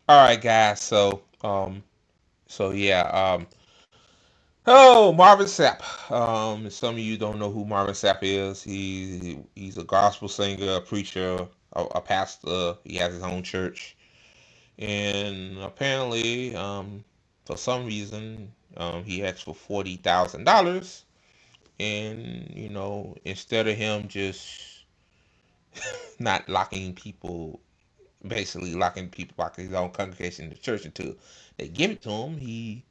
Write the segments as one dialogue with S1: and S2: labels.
S1: All right, guys. So yeah. Oh, Marvin Sapp. Some of you don't know who Marvin Sapp is. He's a gospel singer, a preacher, a pastor. He has his own church, and apparently, for some reason, he asked for $40,000, and instead of him just not locking people, basically locking people back in his own congregation in the church until they give it to him, he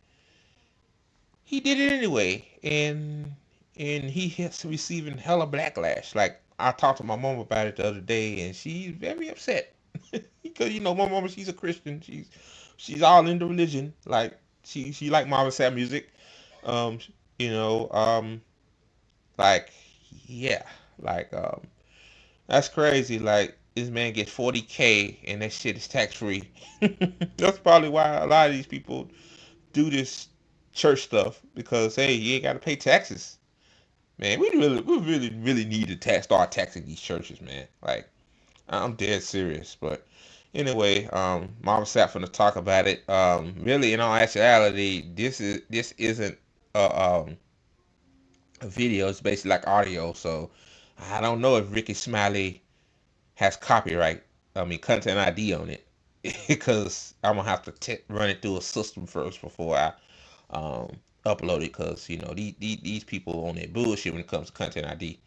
S1: did it anyway, and he is receiving hella backlash. Like I talked to my mom about it the other day, and she's very upset because my mom, she's a Christian. She's all into religion. Like she like Marvin Sapp music. Um, you know, like yeah, like that's crazy. Like this man gets 40K and that shit is tax free. That's probably why a lot of these people do this church stuff because hey, you ain't got to pay taxes. Man, we really need to start taxing these churches, man. Like I'm dead serious. But anyway, Mama Sapp finna talk about it. Really, in all actuality, this isn't a video. It's basically like audio. So I don't know if Ricky Smiley has copyright. I mean, content ID on it because I'm gonna have to run it through a system first before I upload it. Because these people on that bullshit when it comes to content ID.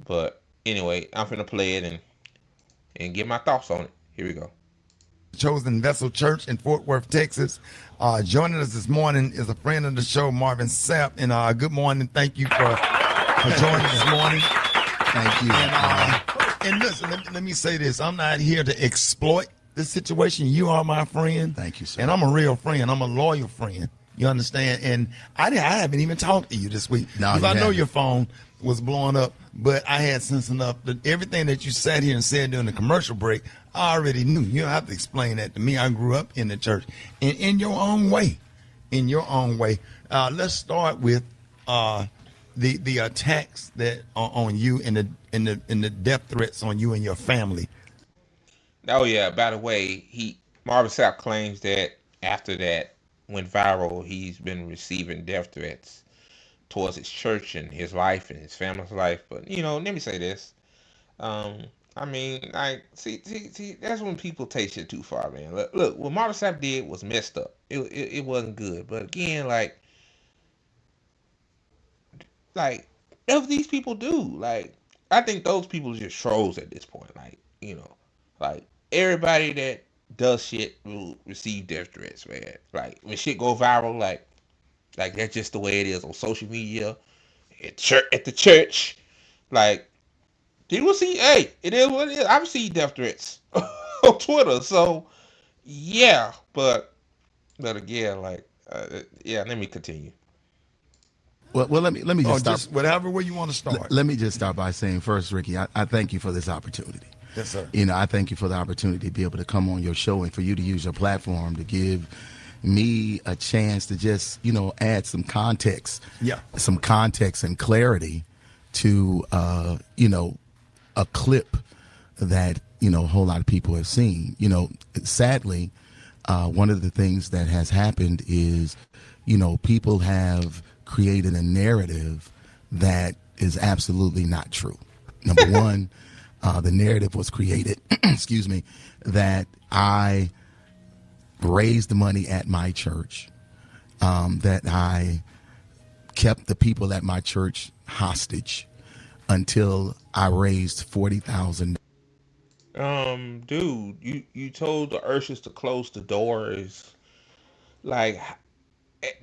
S1: But anyway, I'm finna play it and get my thoughts on it. Here we go.
S2: Chosen Vessel Church in Fort Worth, Texas. Joining us this morning is a friend of the show, Marvin Sapp. And good morning. Thank you for joining this morning.
S3: Thank you.
S2: And listen, let me say this. I'm not here to exploit this situation. You are my friend.
S3: Thank you, sir.
S2: And I'm a real friend. I'm a loyal friend. You understand? And I haven't even talked to you this week.
S3: No,
S2: because I know your phone was blowing up, but I had sense enough that everything that you sat here and said during the commercial break, I already knew. You don't have to explain that to me. I grew up in the church. And in your own way. Let's start with the attacks that are on you and the death threats on you and your family.
S1: Oh yeah. By the way, Marvin Sapp claims that after that went viral, he's been receiving death threats towards his church and his life and his family's life. But let me say this. Um, I mean, like, see, that's when people take shit too far, man. Look, what Marvin Sapp did was messed up. It wasn't good. But again, like, if these people do, like, I think those people are just trolls at this point. Like everybody that does shit will receive death threats, man. Like when shit go viral, like that's just the way it is on social media, at the church. Like people see, hey, it is what it is. I've received death threats on Twitter, so yeah. But again, like, yeah. Let me continue.
S3: Well, let me just
S2: Or
S3: start.
S2: just whatever way you want to start.
S3: Let me just start by saying first, Ricky, I thank you for this opportunity.
S2: Yes, sir.
S3: I thank you for the opportunity to be able to come on your show and for you to use your platform to give me a chance to just, add some context,
S2: Yeah.
S3: some context and clarity to, a clip that, a whole lot of people have seen. Sadly, one of the things that has happened is, people have created a narrative that is absolutely not true. Number one, the narrative was created, excuse me, that I raised money at my church, that I kept the people at my church hostage until I raised 40,000.
S1: Dude, you told the ushers to close the doors. Like,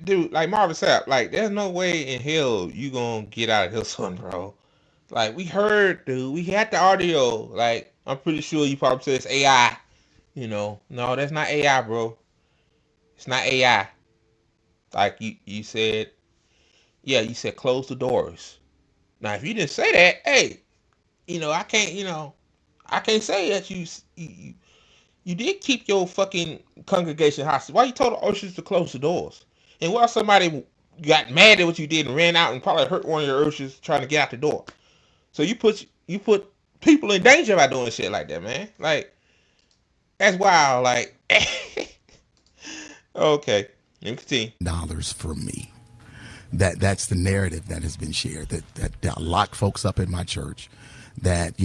S1: dude, like Marvin Sapp, like, there's no way in hell you gonna get out of this one, bro. Like, we heard, dude, we had the audio. Like, I'm pretty sure you probably said it's AI. No, that's not AI, bro. It's not AI. Like you said, yeah, you said close the doors. Now, if you didn't say that, hey, I can't, I can't say that you did keep your fucking congregation hostage. Why you told the ushers to close the doors? And what if somebody got mad at what you did and ran out and probably hurt one of your ushers trying to get out the door? So you put people in danger by doing shit like that, man. Like that's wild. Like Okay, let me continue.
S3: Dollars for me. That's the narrative that has been shared. That I locked folks up in my church. That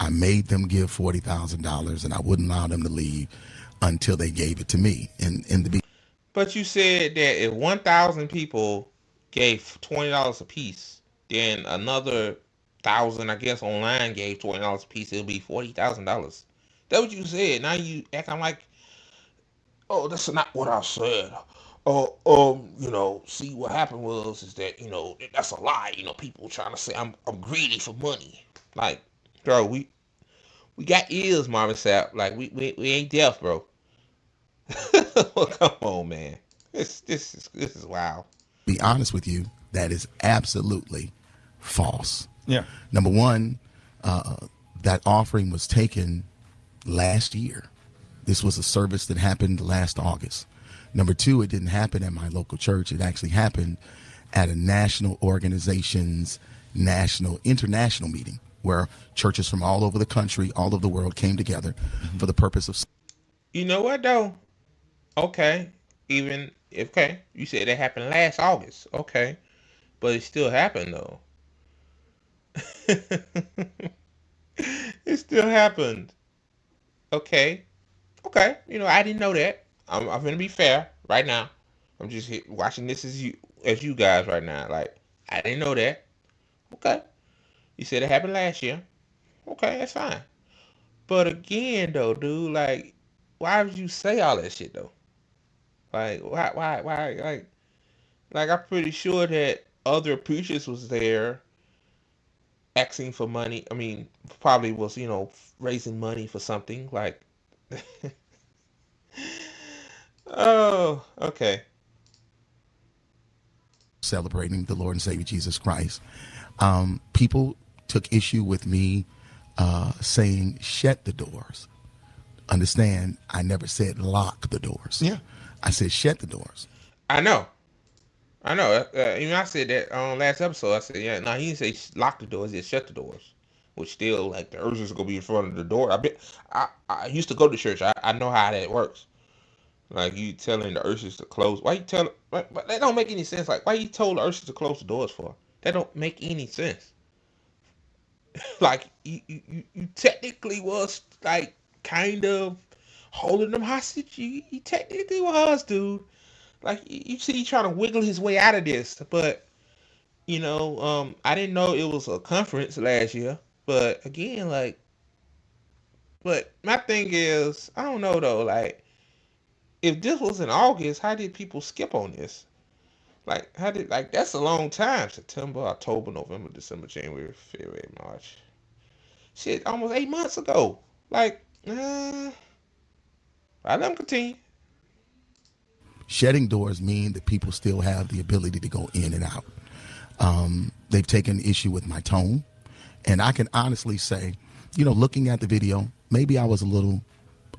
S3: I made them give $40,000, and I wouldn't allow them to leave until they gave it to me. And in the
S1: But you said that if 1,000 people gave $20 a piece, then another thousand, I guess, online gave $20 a piece, it'll be $40,000. That's what you said. Now you acting like, oh, that's not what I said. Oh, see what happened was is that that's a lie. People trying to say I'm greedy for money. Like, bro, we got ears, Marvin Sapp. Like we ain't deaf, bro. Well, come on, man. This is wild.
S3: be honest with you, that is absolutely false.
S2: Yeah.
S3: Number one, uh, that offering was taken last year. This was a service that happened last August. Number two, it didn't happen at my local church. It actually happened at a national organization's international meeting where churches from all over the country, all over the world came together for the purpose of
S1: You know what though? Okay, even okay, you said that happened last August. Okay, but it still happened though. It still happened. Okay, okay. I didn't know that. I'm gonna be fair right now. I'm just watching this as you guys right now. Like I didn't know that. Okay, you said it happened last year. Okay, that's fine. But again though, dude, like, why would you say all that shit though? Like, why? Like I'm pretty sure that other preachers was there asking for money. I mean, probably was raising money for something. Like, oh, okay.
S3: celebrating the Lord and Savior Jesus Christ. People took issue with me saying shut the doors. Understand, I never said lock the doors.
S2: Yeah.
S3: I said shut the doors.
S1: I know, I know. Even I said that on last episode. I said, yeah, no, he didn't say lock the doors. He said shut the doors. Which still, like, the ushers gonna be in front of the door. I used to go to church. I know how that works. Like you telling the ushers to close. Why you tell? But that don't make any sense. Like why you told the ushers to close the doors for? That don't make any sense. Like you technically was like kind of holding them hostage. You technically was, dude. Like you see, he trying to wiggle his way out of this, but I didn't know it was a conference last year. But again, like, but my thing is, I don't know though. Like, if this was in August, how did people skip on this? Like, how did like that's a long time. September, October, November, December, January, February, March. Shit, almost 8 months ago. Like, I let them continue.
S3: Shutting doors mean that people still have the ability to go in and out. They've taken issue with my tone. And I can honestly say, looking at the video, maybe I was a little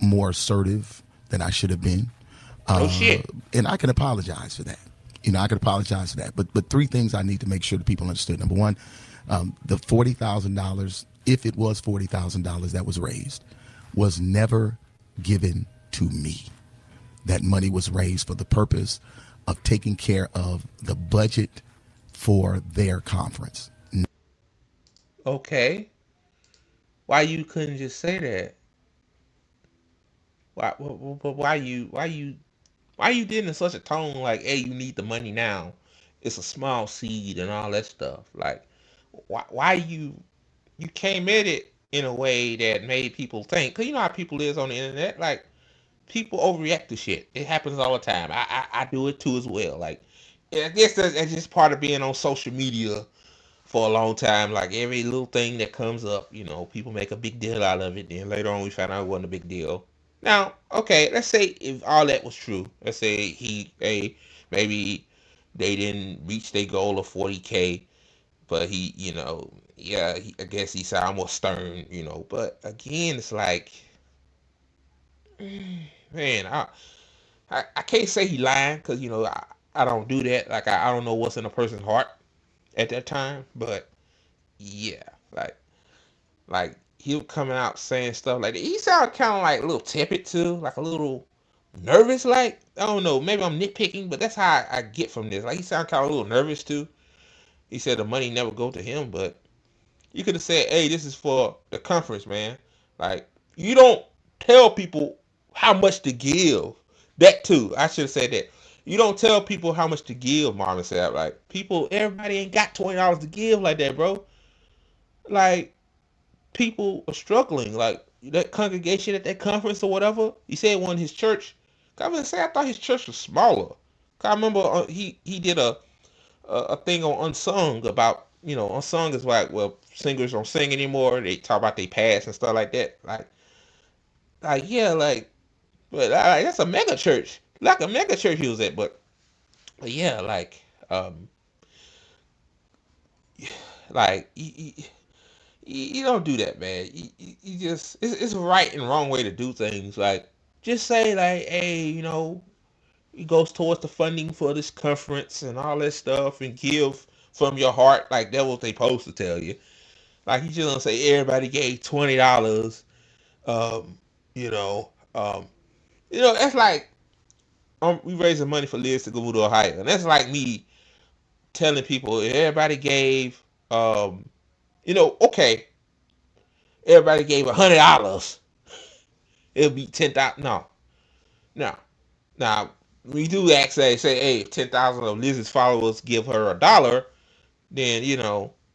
S3: more assertive than I should have been.
S1: No
S3: Uh,
S1: shit.
S3: and I can apologize for that. I can apologize for that. But three things I need to make sure that people understood. Number one, the $40,000, if it was $40,000 that was raised, was never given to me. That money was raised for the purpose of taking care of the budget for their conference.
S1: Okay. Why you couldn't just say that? Why you did in such a tone like, hey, you need the money now? It's a small seed and all that stuff. Like, why you came at it in a way that made people think? Cause you know how people is on the internet. Like, people overreact to shit. It happens all the time. I do it too as well. Like, I guess that's just part of being on social media for a long time. Like every little thing that comes up, people make a big deal out of it. Then later on, we find out it wasn't a big deal. Now, okay, let's say if all that was true. Let's say maybe they didn't reach their goal of 40K, but yeah, I guess he sounded more stern. But again, it's like, man, I can't say he lying because I don't do that. Like I don't know what's in a person's heart at that time, but yeah, like he was coming out saying stuff like that. He sounded kind of like a little tepid too, like a little nervous. Like, I don't know, maybe I'm nitpicking, but that's how I get from this. Like, he sounded kind of a little nervous too. He said the money never go to him, but you could have said, "Hey, this is for the conference, man." Like, you don't tell people how much to give. That too, I should have said that. You don't tell people how much to give, Marvin said. Like, people, everybody ain't got $20 to give like that, bro. Like, people are struggling. Like, that congregation at that conference or whatever. He said one his church. I was say I thought his church was smaller. I remember he did a thing on Unsung about, Unsung is like, well, singers don't sing anymore. They talk about they past and stuff like that. Like yeah, like, but that's a mega church, like a mega church he was at. But yeah, like you don't do that, man. You just it's a right and wrong way to do things. Like, just say like, hey, it goes towards the funding for this conference and all that stuff, and give from your heart. Like, that's what they supposed to tell you. Like, you just don't say everybody gave $20. Um, you know, um, that's like, we raising money for Liz to go to Ohio, and that's like me telling people if everybody gave, okay, everybody gave $100, it'll be 10,000. No, no. Now we do actually say, hey, 10,000 of Liz's followers give her $1, then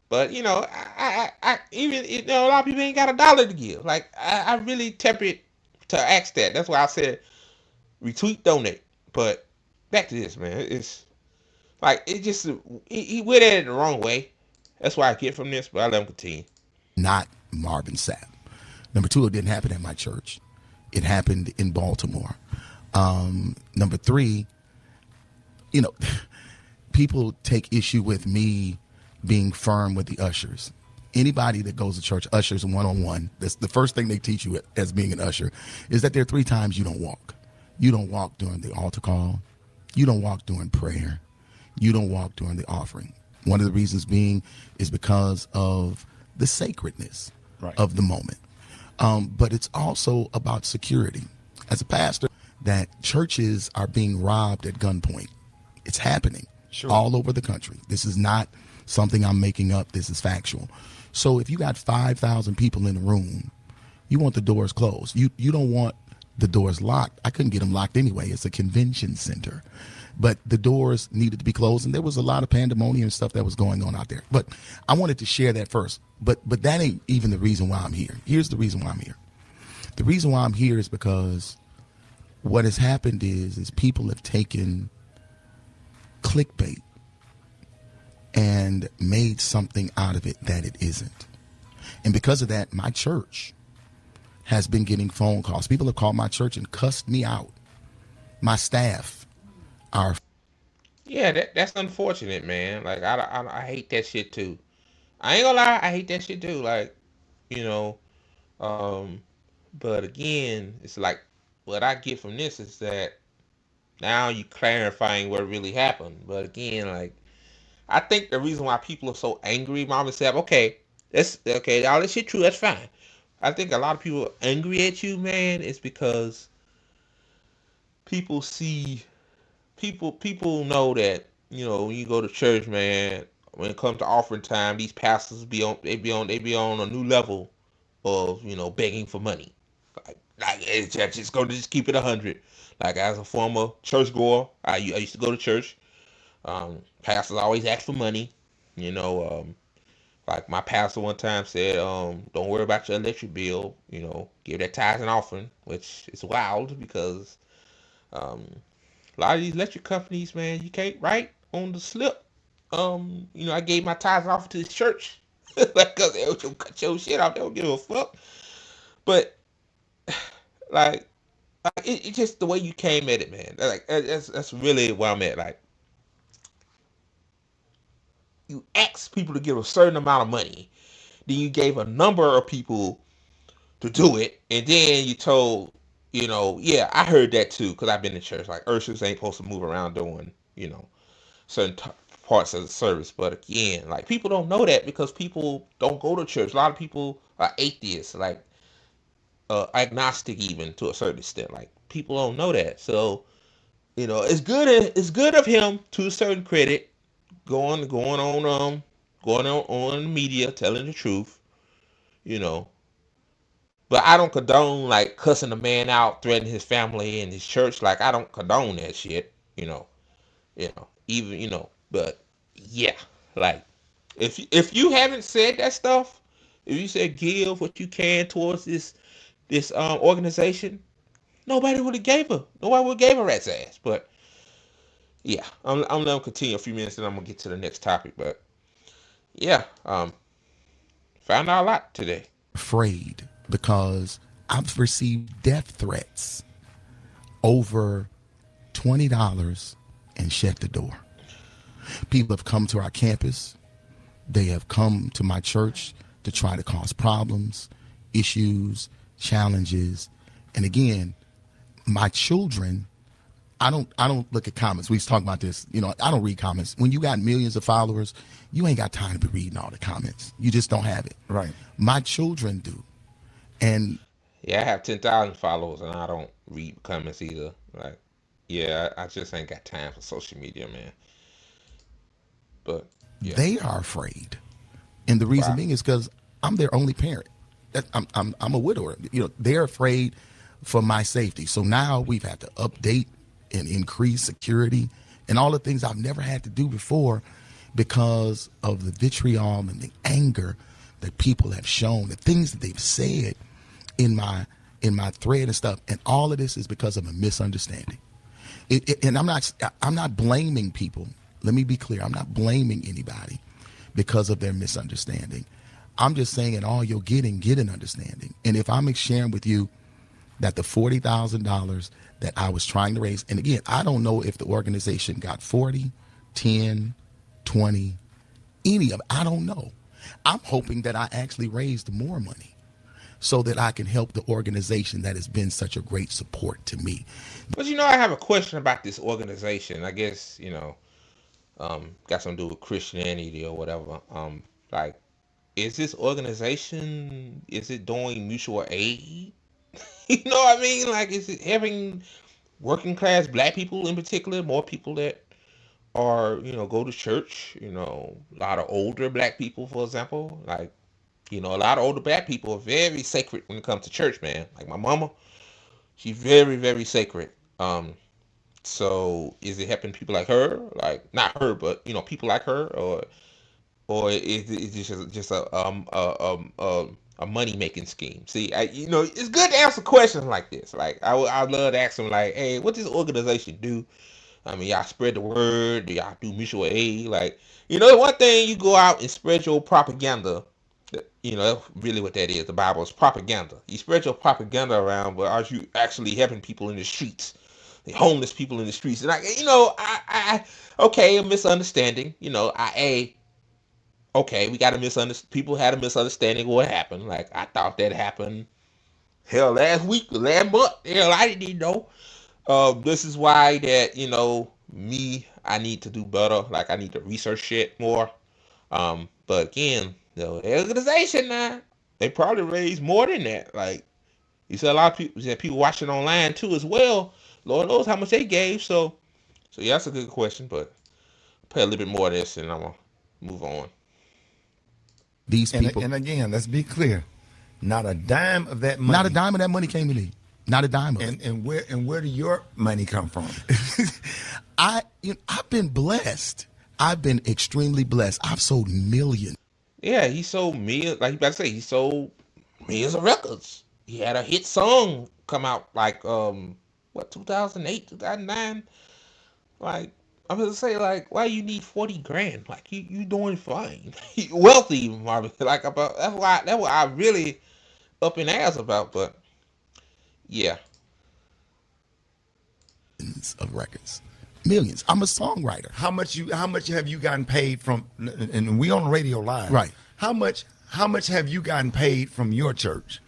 S1: But I even a lot of people ain't got $1 to give. Like, I really temperate to ask that. That's why I said retweet, donate. But back to this, man. It's like, it just he went at it the wrong way. That's why I get from this. But I let him continue.
S3: Not Marvin Sapp. Number two, it didn't happen at my church. It happened in Baltimore. Number three, you know, people take issue with me being firm with the ushers. Anybody that goes to church, ushers one on one, that's the first thing they teach you as being an usher, is that there are 3 times you don't walk. You don't walk during the altar call. You don't walk during prayer. You don't walk during the offering. One of the reasons being is because of the sacredness
S2: Right.
S3: of the moment. But it's also about security. As a pastor, that churches are being robbed at gunpoint. It's happening
S2: Sure.
S3: all over the country. This is not something I'm making up. This is factual. So if you got 5,000 people in a room, you want the doors closed. You don't want the doors locked. I couldn't get them locked anyway. It's a convention center. But the doors needed to be closed, and there was a lot of pandemonium and stuff that was going on out there. But I wanted to share that first. But that ain't even the reason why I'm here. Here's the reason why I'm here. The reason why I'm here is because what has happened is people have taken clickbait and made something out of it that it isn't. And because of that, my church has been getting phone calls. People have called my church and cussed me out. My staff are.
S1: Yeah, that's unfortunate, man. Like, I hate that shit too. I ain't gonna lie, I hate that shit too. Like, you know, um, but again, it's like, what I get from this is that now you clarifying what really happened. But again, like, I think the reason why people are so angry, Mama said, okay, that's okay, all this shit true, that's fine. I think a lot of people are angry at you, man, is because people see people know that, when you go to church, man, when it comes to offering time, these pastors they be on a new level of, begging for money. Like it's just gonna just keep it 100. Like, as a former churchgoer, I used to go to church. Pastors always ask for money. You know, like my pastor one time said, don't worry about your electric bill. Give that tithes and offering, which is wild because um, a lot of these electric companies, man, you can't write on the slip. I gave my tithes and offering to the church because they'll cut your shit off. They don't give a fuck. But like, it's just the way you came at it, man. Like, that's really where I'm at. Like, you asked people to give a certain amount of money, then you gave a number of people to do it, and then you told, yeah, I heard that too, because I've been in church. Like, ushers ain't supposed to move around doing, certain parts of the service. But again, like, people don't know that because people don't go to church. A lot of people are atheists, like, agnostic even to a certain extent. Like, people don't know that. So it's good of him to a certain credit, going on the media telling the truth. You know, but I don't condone like cussing a man out, threatening his family and his church. Like I don't condone that shit. Even but yeah, like if you haven't said that stuff, if you said give what you can towards this organization, nobody would have gave a rat's ass. But yeah, I'm gonna continue a few minutes and I'm gonna get to the next topic. But yeah, found out a lot today.
S3: Afraid because I've received death threats over $20 and shut the door. People have come to our campus. They have come to my church to try to cause problems, issues, challenges. And again, my children, I don't look at comments. We was talking about this. I don't read comments. When you got millions of followers, you ain't got time to be reading all the comments. You just don't have it.
S2: Right.
S3: My children do. And
S1: Yeah, I have 10,000 followers and I don't read comments either. Like, yeah, I just ain't got time for social media, man. But yeah,
S3: they are afraid. And the reason
S1: wow.
S3: being is because I'm their only parent. I'm a widower. They're afraid for my safety. So now we've had to update and increase security and all the things I've never had to do before because of the vitriol and the anger that people have shown, the things that they've said in my thread and stuff. And all of this is because of a misunderstanding. And I'm not blaming people. Let me be clear. I'm not blaming anybody because of their misunderstanding. I'm just saying in all you're getting, get an understanding. And if I'm sharing with you that the $40,000 that I was trying to raise, and again, I don't know if the organization got 40, 10, 20, any of it. I don't know. I'm hoping that I actually raised more money so that I can help the organization that has been such a great support to me.
S1: But I have a question about this organization. I guess, got something to do with Christianity or whatever. Like, is this organization, is it doing mutual aid? You know what I mean? Like, is it having working class black people in particular, more people that are, go to church, a lot of older black people, for example, like, a lot of older black people are very sacred when it comes to church, man. Like my mama, she's very, very sacred. So is it helping people like her? Like not her, but people like her, or is it just a money making scheme? See, it's good to answer questions like this. Like I love to ask them, like, hey, what does this organization do? I mean, y'all spread the word. Do y'all do mutual aid? Like, one thing you go out and spread your propaganda. That's really what that is. The Bible is propaganda. You spread your propaganda around, but are you actually helping people in the streets? The homeless people in the streets. And okay, a misunderstanding. Okay, we got a misunderstanding. People had a misunderstanding of what happened. Like, I thought that happened, hell, last week, last month. Hell, I didn't even know. This is why that, I need to do better. Like, I need to research shit more. But again, the organization now, they probably raise more than that. Like, you said a lot of people, people watching online too as well. Lord knows how much they gave. So yeah, that's a good question. But pay a little bit more of this, and I'm gonna move on.
S3: These people,
S2: and again, let's be clear, not a dime of that money.
S3: not a dime of that money came to me. Not a dime of it.
S2: And where did your money come from?
S3: I've been blessed. I've been extremely blessed. I've sold millions.
S1: Yeah, he sold millions. Like you about to say, he sold millions of records. He had a hit song come out like 2008, 2009. Like I'm gonna say, like, why you need 40 grand? Like you doing fine. Wealthy, Marvin. Like about that's what I really up in ass about. But yeah,
S3: Of records, millions. I'm a songwriter.
S2: How much have you gotten paid from? And we on the radio live,
S3: Right.
S2: How much have you gotten paid from your church?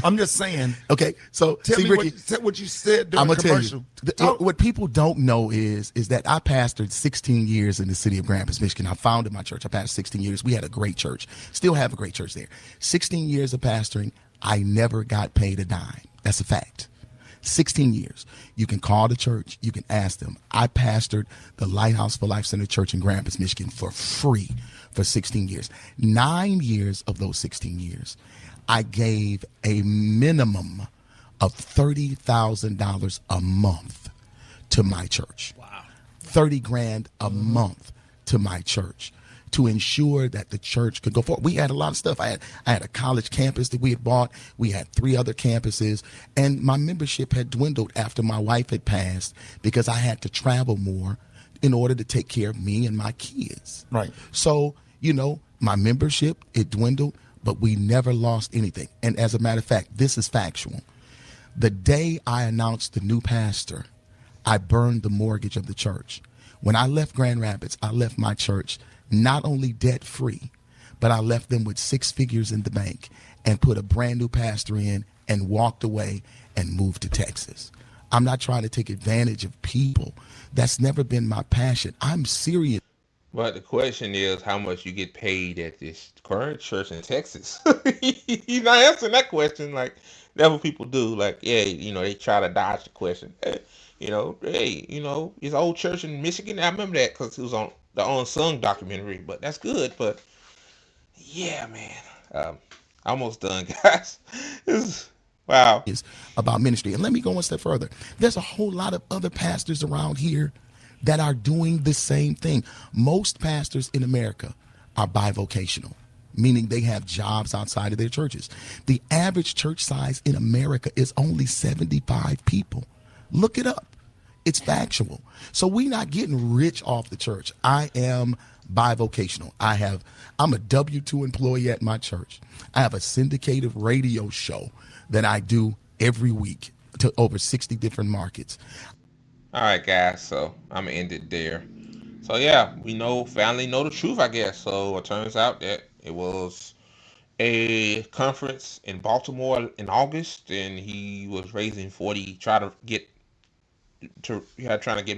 S2: I'm just saying.
S3: Okay, so
S2: Tell
S3: see,
S2: me
S3: Ricky,
S2: what you said during
S3: I'm
S2: the
S3: gonna tell
S2: commercial.
S3: you. What people don't know is that I pastored 16 years in the city of Grand Rapids, Michigan. I founded my church. I pastored 16 years. We had a great church. Still have a great church there. 16 years of pastoring. I never got paid a dime. That's a fact. 16 years. You can call the church. You can ask them. I pastored the Lighthouse for Life Center Church in Grand Rapids, Michigan for free for 16 years. 9 years of those 16 years, I gave a minimum of $30,000 a month to my church.
S1: Wow.
S3: 30 grand a month to my church to ensure that the church could go forward. We had a lot of stuff. I had a college campus that we had bought. We had 3 other campuses, and my membership had dwindled after my wife had passed because I had to travel more in order to take care of me and my kids.
S2: Right.
S3: So, my membership, it dwindled, but we never lost anything. And as a matter of fact, this is factual. The day I announced the new pastor, I burned the mortgage of the church. When I left Grand Rapids, I left my church not only debt free, but I left them with 6 figures in the bank and put a brand new pastor in and walked away and moved to Texas. I'm not trying to take advantage of people. That's never been my passion. I'm serious.
S1: But the question is how much you get paid at this current church in Texas. He's not answering that question. Like that's what people do. Like, yeah, they try to dodge the question. Hey, it's old church in Michigan. I remember that because it was on the Unsung documentary. But that's good. But yeah, man, almost done, guys. This is, wow.
S3: About ministry. And let me go one step further. There's a whole lot of other pastors around here that are doing the same thing. Most pastors in America are bivocational, meaning they have jobs outside of their churches. The average church size in America is only 75 people. Look it up. It's factual. So we're not getting rich off the church. I am bivocational. I'm a W-2 employee at my church. I have a syndicated radio show that I do every week to over 60 different markets.
S1: All right, guys. So I'm gonna end it there. So yeah, we know family know the truth, I guess. So it turns out that it was a conference in Baltimore in August, and he was raising 40, trying to get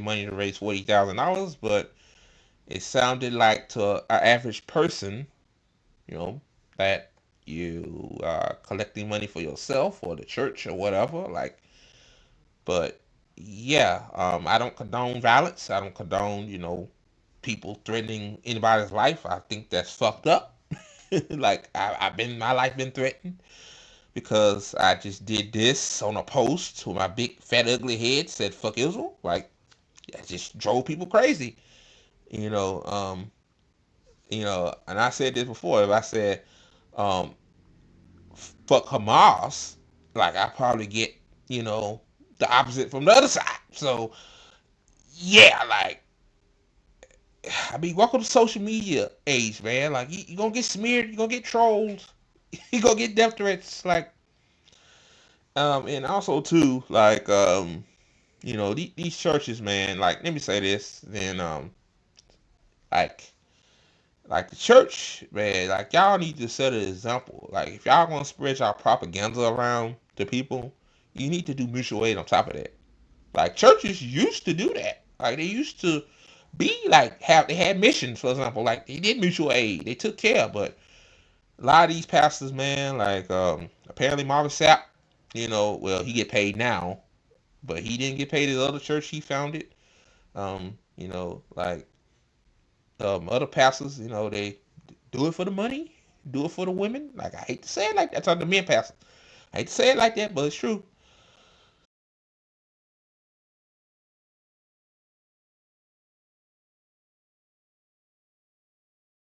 S1: money to raise $40,000, but it sounded like to an average person, you know, that you are collecting money for yourself or the church or whatever. Like, but yeah, I don't condone violence. I don't condone, people threatening anybody's life. I think that's fucked up. Like my life been threatened because I just did this on a post with my big fat ugly head said fuck Israel. Like I just drove people crazy. You know, um, and I said this before. If I said um, fuck Hamas, like I probably get the opposite from the other side. So yeah, like I mean, welcome to social media age, man. Like you gonna get smeared, you gonna get trolled, you gonna get death threats. Like and also too, like these churches, man. Like let me say this, then like like the church, man. Like y'all need to set an example. Like if y'all gonna spread y'all propaganda around to people, you need to do mutual aid on top of that. Like churches used to do that. Like they used to be like they had missions, for example. Like they did mutual aid. They took care, but a lot of these pastors, man, like apparently Marvin Sapp, well he get paid now, but he didn't get paid at the other church he founded. Like other pastors, they do it for the money, do it for the women. Like I hate to say it like that. That's on the men pastors. I hate to say it like that, but it's true.